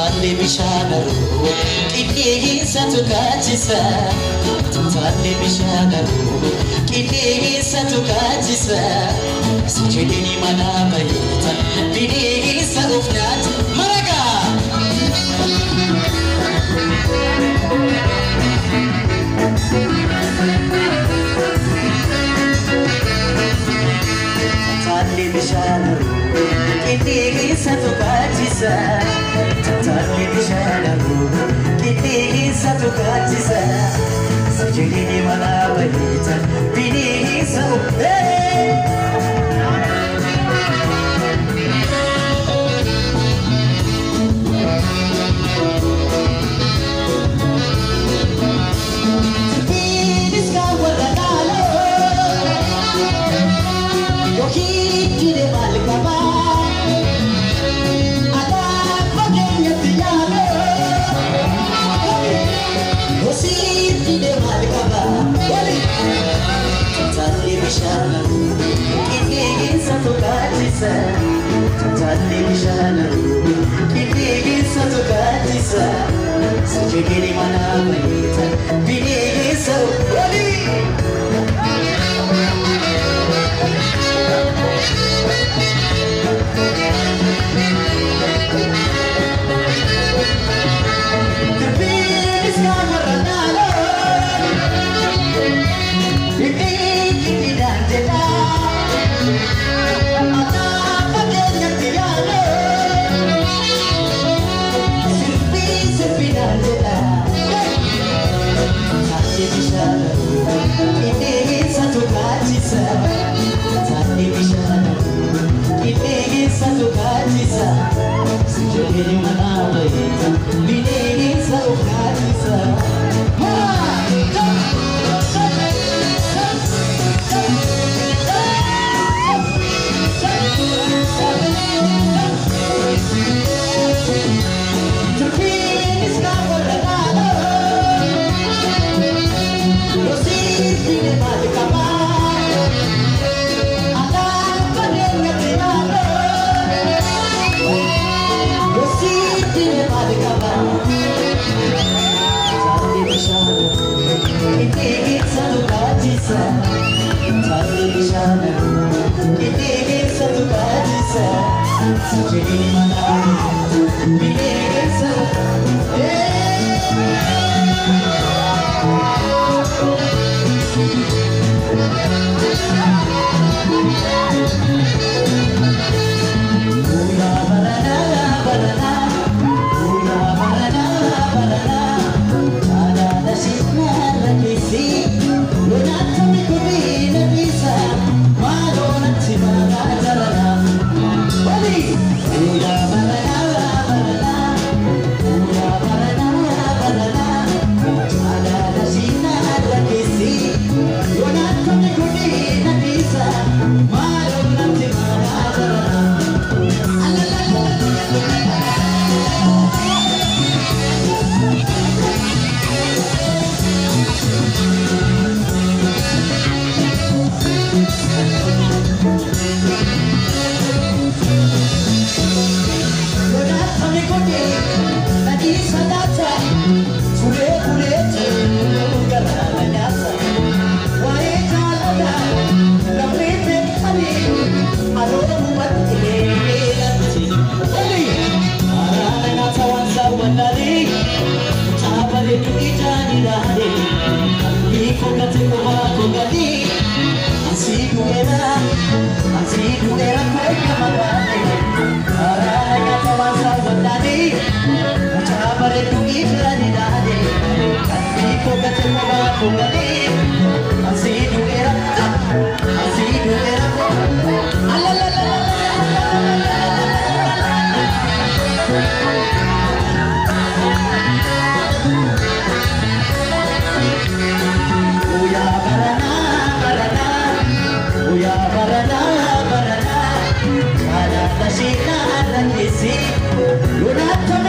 Tale bishanaru, kini satu kacisa. Tale bishanaru, kini satu kacisa. Sejadi ni mana baita, bini saufnat maraga. Tale bishanaru, kini satu kacisa. Tale bishanaru, kini satu kacisa. Sejadi ni mana baita, bini saufnat. Tale bishanaru, kini satu kacisa. Sejadi mana baita, bini saufnat. Sejadi mana baita, bini saufnat. Tale bishanaru, kini satu kacisa. Sejadi mana bini saufnat. Barana, barana, barana, barana, barana, barana, barana, barana, barana,